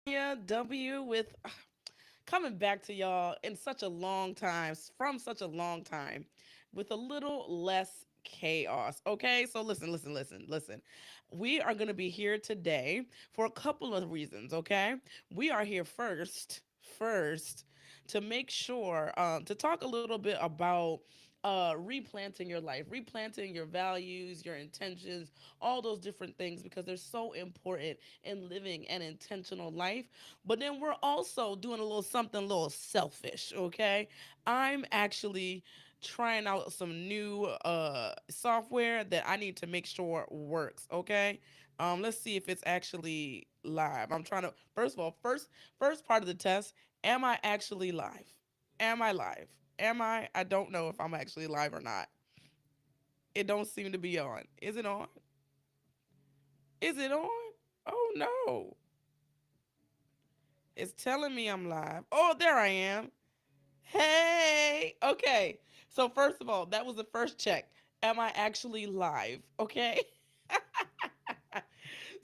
Sonya W with coming back to y'all in such a long time, from such a long time, with a little less chaos. Okay, so listen. We are going to be here today for a couple of reasons. Okay, we are here first to make sure to talk a little bit about replanting your life, replanting your values, your intentions, all those different things because they're so important in living an intentional life. But then we're also doing a little something a little selfish, okay? I'm actually trying out some new software that I need to make sure works, okay? Let's see if it's actually live. I'm trying to first of all, first part of the test, am I actually live? Am I live? Am I? I don't know if I'm actually live or not. It don't seem to be on. Is it on? Is it on? Oh no. It's telling me I'm live. Oh, there I am. Hey. Okay. So first of all, that was the first check. Am I actually live? Okay.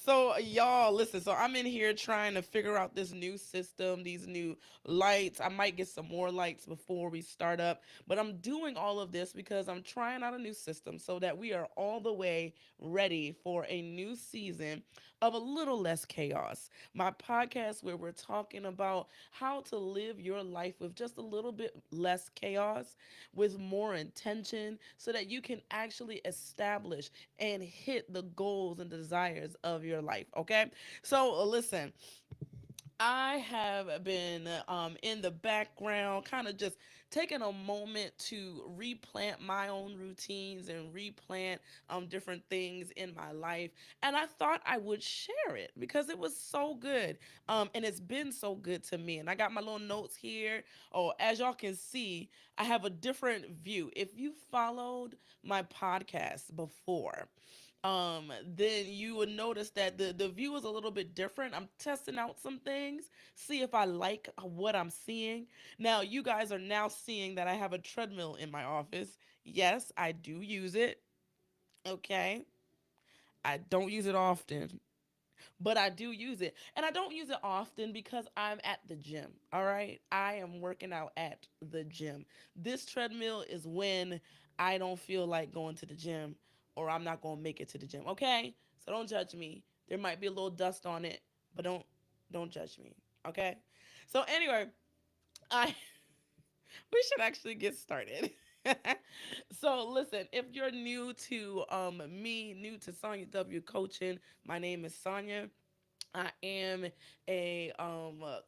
So y'all listen, so I'm in here trying to figure out this new system, these new lights. I might get some more lights before we start up, but I'm doing all of this because I'm trying out a new system so that we are all the way ready for a new season of a little less chaos. My podcast where we're talking about how to live your life with just a little bit less chaos, with more intention so that you can actually establish and hit the goals and desires of your life. Okay. So, listen, I have been in the background, kind of just taking a moment to replant my own routines and replant different things in my life. And I thought I would share it because it was so good. And it's been so good to me. And I got my little notes here. Oh, as y'all can see, I have a different view. If you followed my podcast before, then you would notice that the view is a little bit different. I'm testing out some things, see if I like what I'm seeing. Now, you guys are now seeing that I have a treadmill in my office. Yes, I do use it. Okay. I don't use it often, but I do use it. And I don't use it often because I'm at the gym. All right. I am working out at the gym. This treadmill is when I don't feel like going to the gym or I'm not going to make it to the gym. Okay. So don't judge me. There might be a little dust on it, but don't judge me. Okay. So anyway, I we should actually get started. So listen, if you're new to me, new to Sonya W coaching, my name is Sonya. I am a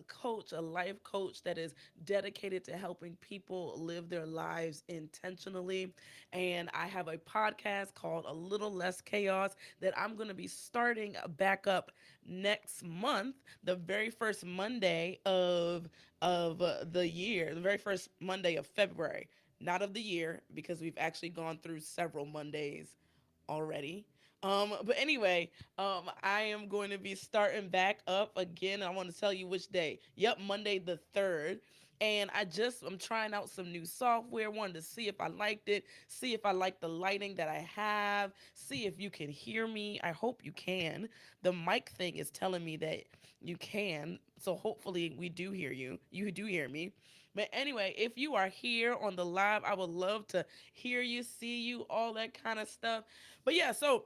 coach, a life coach that is dedicated to helping people live their lives intentionally. And I have a podcast called A Little Less Chaos that I'm going to be starting back up next month, the very first Monday of the year, the very first Monday of February, not of the year, because we've actually gone through several Mondays already. But anyway, I am going to be starting back up again. I want to tell you which day. Yep, Monday the 3rd. And I'm trying out some new software, wanted to see if I liked it, see if I like the lighting that I have, see if you can hear me. I hope you can. The mic thing is telling me that you can. So hopefully we do hear you. You do hear me. But anyway, if you are here on the live, I would love to hear you, see you, all that kind of stuff. But yeah, so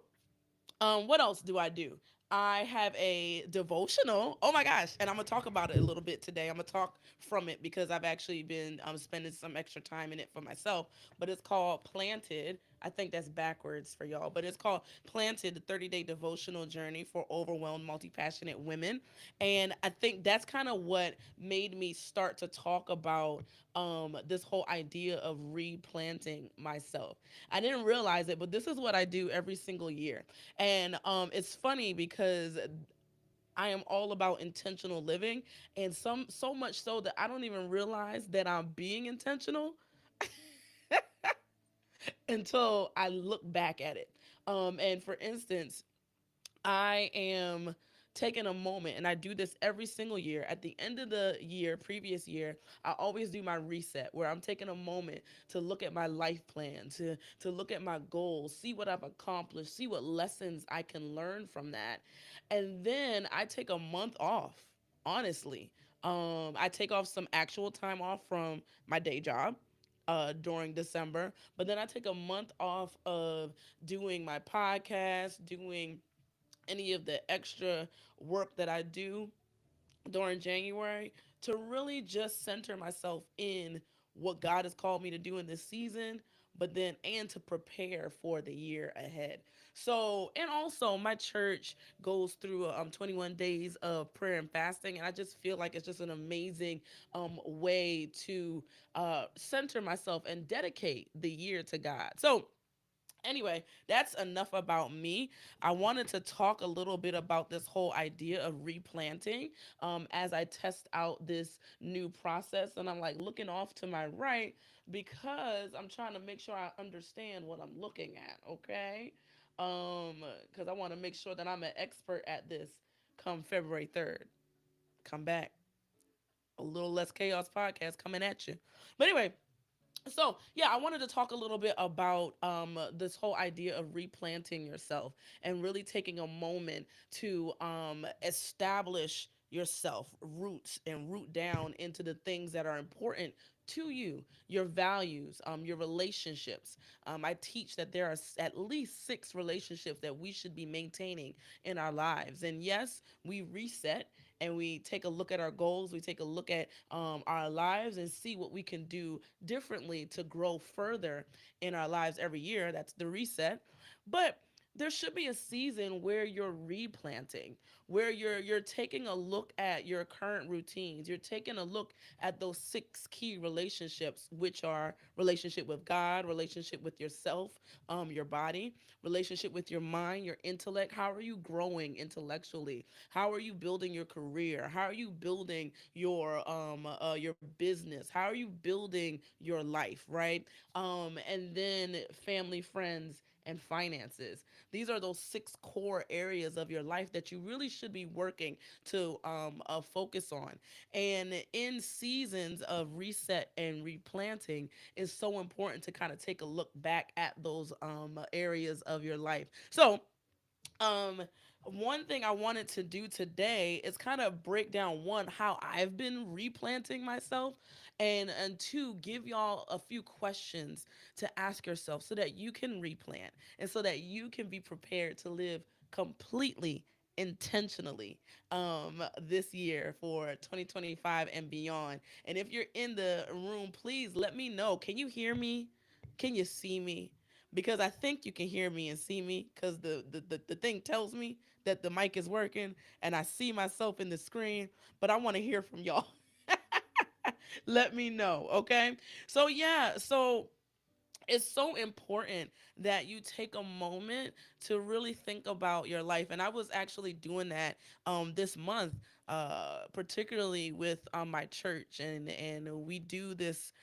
what else do I do? I have a devotional. Oh my gosh. And I'm going to talk about it a little bit today. I'm going to talk from it because I've actually been spending some extra time in it for myself. But it's called Planted. I think that's backwards for y'all. But it's called Planted, the 30-day devotional journey for overwhelmed, multi passionate women. And I think that's kind of what made me start to talk about this whole idea of replanting myself. I didn't realize it, but this is what I do every single year. And it's funny because I am all about intentional living, and so much so that I don't even realize that I'm being intentional until I look back at it. And for instance, I am taking a moment, and I do this every single year. At the end of the year, previous year, I always do my reset where I'm taking a moment to look at my life plan, to look at my goals, see what I've accomplished, see what lessons I can learn from that. And then I take a month off. honestly. I take off some actual time off from my day job during December, but then I take a month off of doing my podcast, doing any of the extra work that I do during January to really just center myself in what God has called me to do in this season, but then and to prepare for the year ahead. So, and also my church goes through 21 days of prayer and fasting, and I just feel like it's just an amazing way to center myself and dedicate the year to God. So, anyway, that's enough about me. I wanted to talk a little bit about this whole idea of replanting as I test out this new process. And I'm like looking off to my right because I'm trying to make sure I understand what I'm looking at, okay? Because I want to make sure that I'm an expert at this come February 3rd. Come back. A little less chaos podcast coming at you. But anyway, so yeah, I wanted to talk a little bit about this whole idea of replanting yourself and really taking a moment to establish yourself roots and root down into the things that are important to you, your values, your relationships. I teach that there are at least 6 relationships that we should be maintaining in our lives, and yes, we reset and we take a look at our goals, we take a look at our lives and see what we can do differently to grow further in our lives every year. That's the reset. But there should be a season where you're replanting, where you're taking a look at your current routines. You're taking a look at those 6 key relationships, which are relationship with God, relationship with yourself, your body, relationship with your mind, your intellect. How are you growing intellectually? How are you building your career? How are you building your business? How are you building your life, right? And then family, friends, and finances. These are those 6 core areas of your life that you really should be working to focus on. And in seasons of reset and replanting, it's so important to kind of take a look back at those areas of your life. So, um one thing I wanted to do today is kind of break down, one, how I've been replanting myself, and two, give y'all a few questions to ask yourself so that you can replant and so that you can be prepared to live completely intentionally this year for 2025 and beyond. And if you're in the room, please let me know. Can you hear me? Can you see me? Because I think you can hear me and see me because the thing tells me that the mic is working and I see myself in the screen, but I want to hear from y'all. Let me know, okay? So yeah, so it's so important that you take a moment to really think about your life, and I was actually doing that this month, particularly with my church, and we do this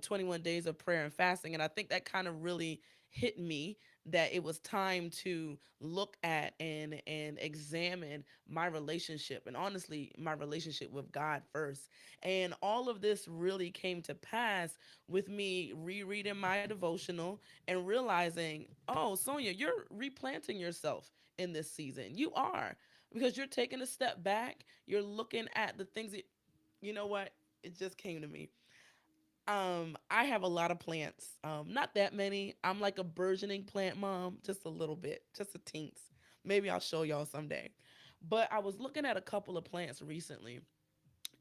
21 days of prayer and fasting, and I think that kind of really hit me that it was time to look at and examine my relationship, and honestly my relationship with God first. And all of this really came to pass with me rereading my devotional and realizing, oh, Sonia, you're replanting yourself in this season. You are, because you're taking a step back. You're looking at the things that, you know what? It just came to me. I have a lot of plants. Not that many. I'm like a burgeoning plant mom, just a little bit, just a tinks. Maybe I'll show y'all someday. But I was looking at a couple of plants recently,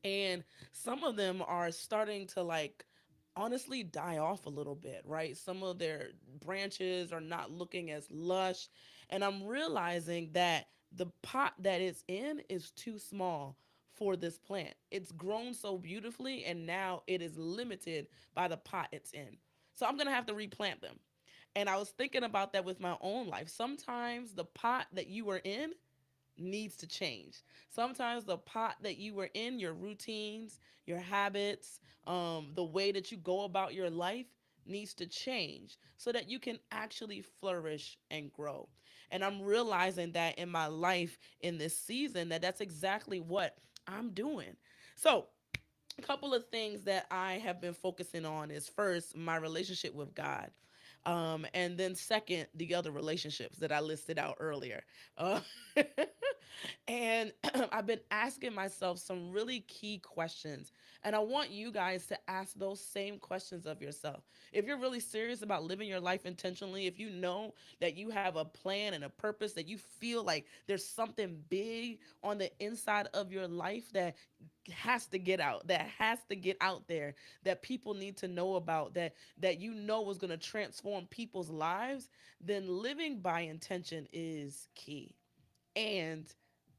and some of them are starting to like honestly die off a little bit, right? Some of their branches are not looking as lush, and I'm realizing that the pot that it's in is too small for this plant. It's grown so beautifully and now it is limited by the pot it's in. So I'm going to have to replant them. And I was thinking about that with my own life. Sometimes the pot that you are in needs to change. Sometimes the pot that you were in, your routines, your habits, the way that you go about your life needs to change so that you can actually flourish and grow. And I'm realizing that in my life in this season that that's exactly what I'm doing. So, a couple of things that I have been focusing on is first my relationship with God. And then second, the other relationships that I listed out earlier. Uh, And I've been asking myself some really key questions. And I want you guys to ask those same questions of yourself. If you're really serious about living your life intentionally, if you know that you have a plan and a purpose, that you feel like there's something big on the inside of your life that has to get out, that has to get out there, that people need to know about, that you know is going to transform people's lives, then living by intention is key. And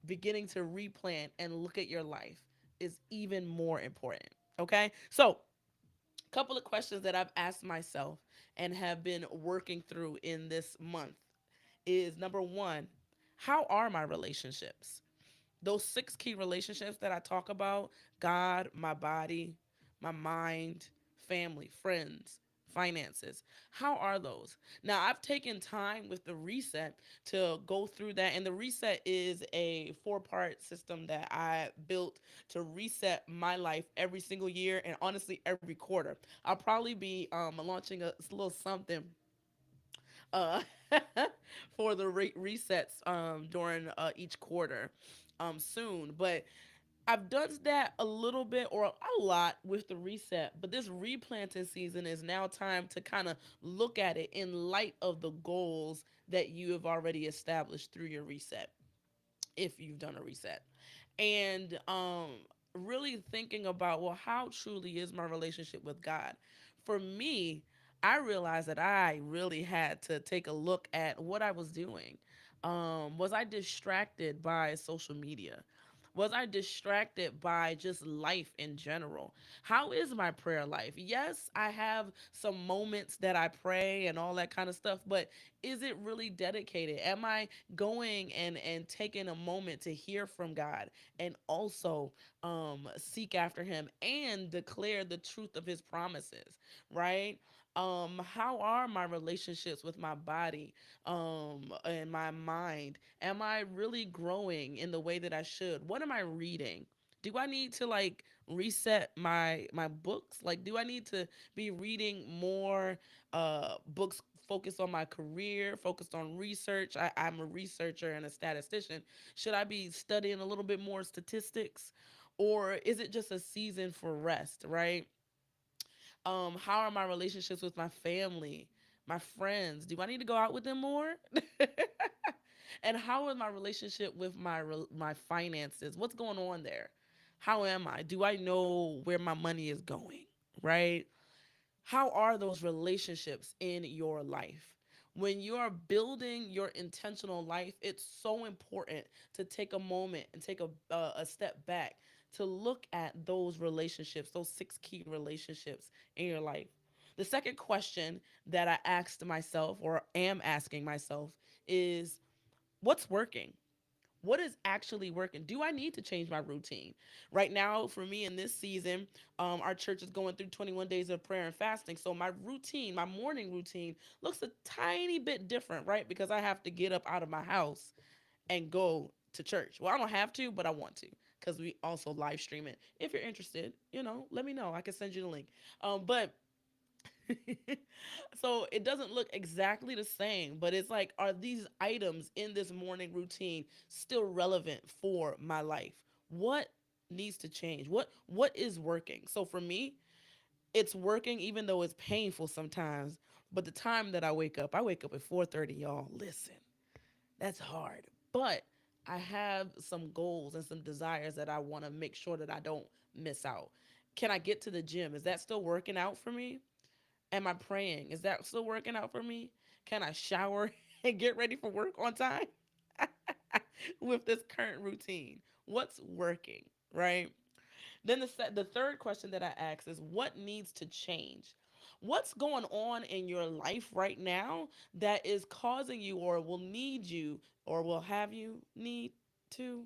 beginning to replan and look at your life is even more important. Okay? So, a couple of questions that I've asked myself and have been working through in this month is number 1, how are my relationships? Those 6 key relationships that I talk about: God, my body, my mind, family, friends, finances. How are those? Now, I've taken time with the reset to go through that. And the reset is a 4-part system that I built to reset my life every single year and honestly every quarter. I'll probably be launching a little something uh, for the resets during each quarter soon. But I've done that a little bit or a lot with the reset, but this replanting season is now time to kind of look at it in light of the goals that you have already established through your reset, if you've done a reset. And really thinking about, well, how truly is my relationship with God? For me, I realized that I really had to take a look at what I was doing. Was I distracted by social media? Was I distracted by just life in general? How is my prayer life? Yes, I have some moments that I pray and all that kind of stuff, but is it really dedicated? Am I going and taking a moment to hear from God and also seek after him and declare the truth of his promises, right? How are my relationships with my body and my mind? Am I really growing in the way that I should? What am I reading? Do I need to like reset my books? Like, do I need to be reading more books focused on my career, focused on research? I'm a researcher and a statistician. Should I be studying a little bit more statistics? Or is it just a season for rest, right? How are my relationships with my family, my friends? Do I need to go out with them more? And how is my relationship with my finances? What's going on there? How am I? Do I know where my money is going? Right? How are those relationships in your life? When you are building your intentional life, it's so important to take a moment and take a step back to look at those relationships, those 6 key relationships in your life. The second question that I asked myself or am asking myself is, what's working? What is actually working? Do I need to change my routine? Right now, for me in this season, our church is going through 21 days of prayer and fasting. So my routine, my morning routine, looks a tiny bit different, right? Because I have to get up out of my house and go to church. Well, I don't have to, but I want to because we also live stream it. If you're interested, let me know. I can send you the link. But so it doesn't look exactly the same, but it's like, are these items in this morning routine still relevant for my life? What needs to change? What is working? So for me, it's working even though it's painful sometimes. But the time that I wake up at 4:30, y'all. Listen, that's hard. But I have some goals and some desires that I want to make sure that I don't miss out. Can I get to the gym? Is that still working out for me? Am I praying? Is that still working out for me? Can I shower and get ready for work on time with this current routine? What's working, right? Then the third question that I ask is, what needs to change? What's going on in your life right now that is causing you or will need you or will have you need to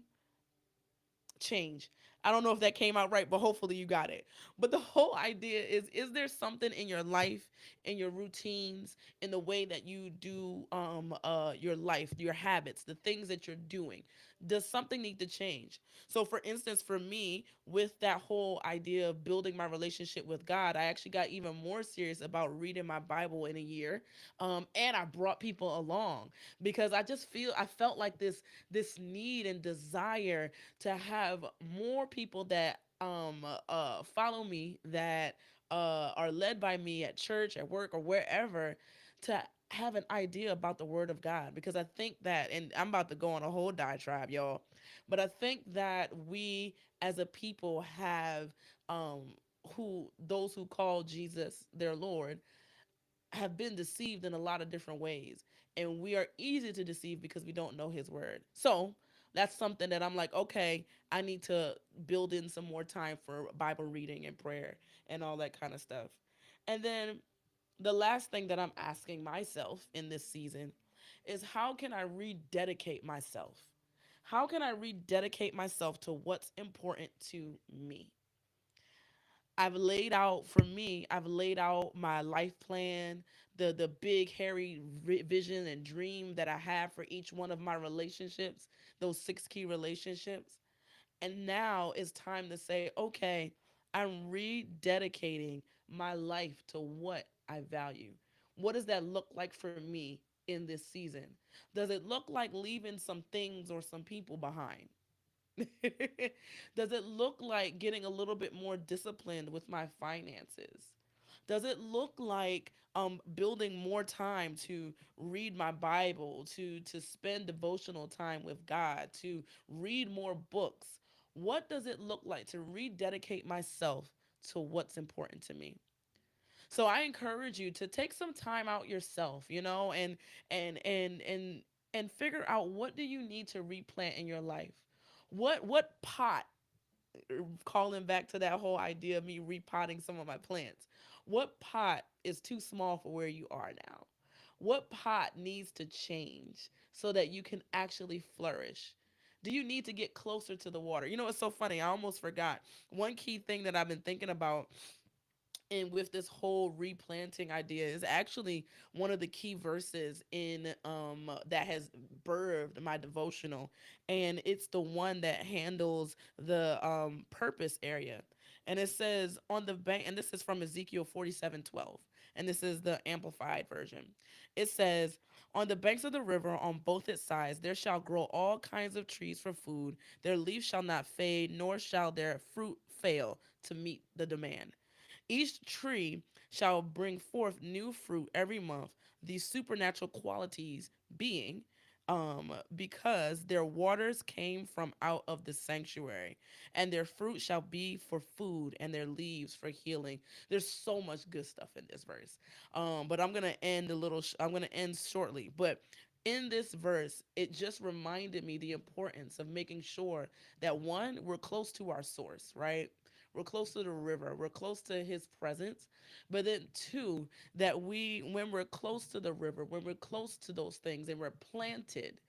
change? I don't know if that came out right, but hopefully you got it. But the whole idea is there something in your life, in your routines, in the way that you do your life, your habits, the things that you're doing? Does something need to change? So for instance, for me, with that whole idea of building my relationship with God, I actually got even more serious about reading my Bible in a year. And I brought people along because I felt like this need and desire to have more people that follow me, that are led by me at church, at work, or wherever, to have an idea about the word of God. Because I think that, and I'm about to go on a whole diatribe, y'all, but I think that we as a people have who those who call Jesus their Lord have been deceived in a lot of different ways. And we are easy to deceive because we don't know his word. So that's something that I'm like, okay, I need to build in some more time for Bible reading and prayer and all that kind of stuff. And then the last thing that I'm asking myself in this season is, how can I rededicate myself? How can I rededicate myself to what's important to me? I've laid out my life plan, the big hairy vision and dream that I have for each one of my relationships, those 6 key relationships. And now it's time to say, okay, I'm rededicating my life to what I value. What does that look like for me in this season? Does it look like leaving some things or some people behind? Does it look like getting a little bit more disciplined with my finances? Does it look like building more time to read my Bible, to spend devotional time with God, to read more books? What does it look like to rededicate myself to what's important to me? So I encourage you to take some time out yourself, and and and and figure out, what do you need to replant in your life? What pot, calling back to that whole idea of me repotting some of my plants, what pot is too small for where you are now? What pot needs to change so that you can actually flourish? Do you need to get closer to the water? It's so funny. I almost forgot. One key thing that I've been thinking about, and with this whole replanting idea, is actually one of the key verses in that has birthed my devotional, and it's the one that handles the purpose area. And it says, on the bank, and this is from Ezekiel 47:12, and this is the amplified version. It says, on the banks of the river on both its sides there shall grow all kinds of trees for food. Their leaves shall not fade, nor shall their fruit fail to meet the demand. Each tree shall bring forth new fruit every month, these supernatural qualities being, because their waters came from out of the sanctuary, and their fruit shall be for food, and their leaves for healing. There's so much good stuff in this verse, but I'm gonna end shortly. But in this verse, it just reminded me the importance of making sure that, one, we're close to our source, right? We're close to the river. We're close to his presence. But then, two, that when we're close to the river, when we're close to those things and we're planted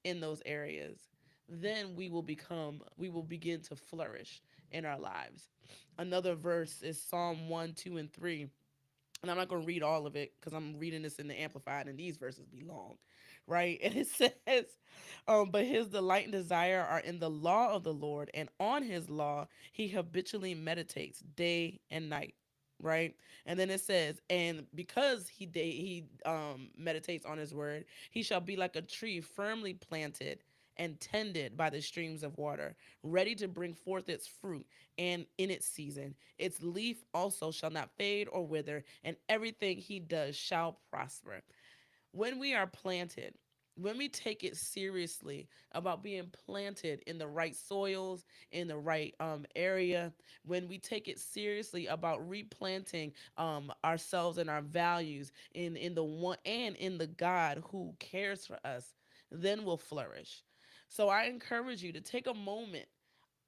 in those areas, then we will begin to flourish in our lives. Another verse is Psalm 1, 2, and 3, and I'm not going to read all of it because I'm reading this in the Amplified, and these verses be long, right? And it says, but his delight and desire are in the law of the Lord, and on his law he habitually meditates day and night. Right, and then it says, and because he meditates on his word, he shall be like a tree firmly planted and tended by the streams of water, ready to bring forth its fruit, and in its season. Its leaf also shall not fade or wither, and everything he does shall prosper. When we are planted, when we take it seriously about being planted in the right soils, in the right area, when we take it seriously about replanting ourselves and our values in the one and in the God who cares for us, then we'll flourish. So I encourage you to take a moment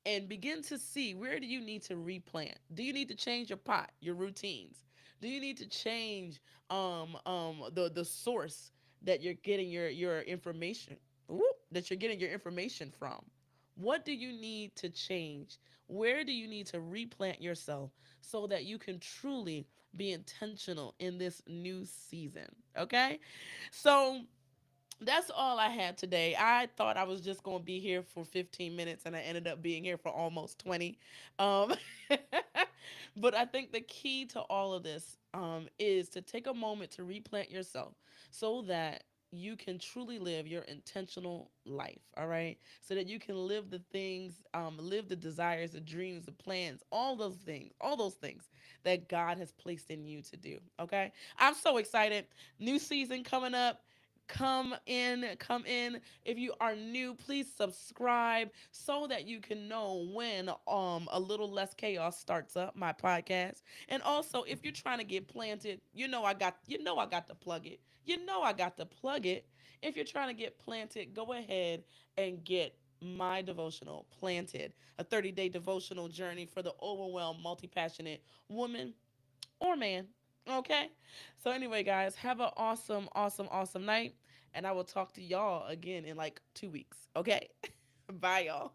and begin to see, where do you need to replant? Do you need to change your pot, your routines? Do you need to change the source that you're getting your information, that you're getting your information from? What do you need to change? Where do you need to replant yourself so that you can truly be intentional in this new season? Okay? So, that's all I had today. I thought I was just going to be here for 15 minutes and I ended up being here for almost 20. Um, but I think the key to all of this is to take a moment to replant yourself so that you can truly live your intentional life, all right? So that you can live the things, live the desires, the dreams, the plans, all those things that God has placed in you to do, okay? I'm so excited. New season coming up. Come in. If you are new, please subscribe so that you can know when a little less chaos starts up my podcast. And also, if you're trying to get planted, I got to plug it. I got to plug it. If you're trying to get planted, go ahead and get my devotional planted, a 30-day devotional journey for the overwhelmed, multi-passionate woman or man. Okay? So, anyway, guys, have an awesome, awesome, awesome night. And I will talk to y'all again in like 2 weeks. Okay? Bye, y'all.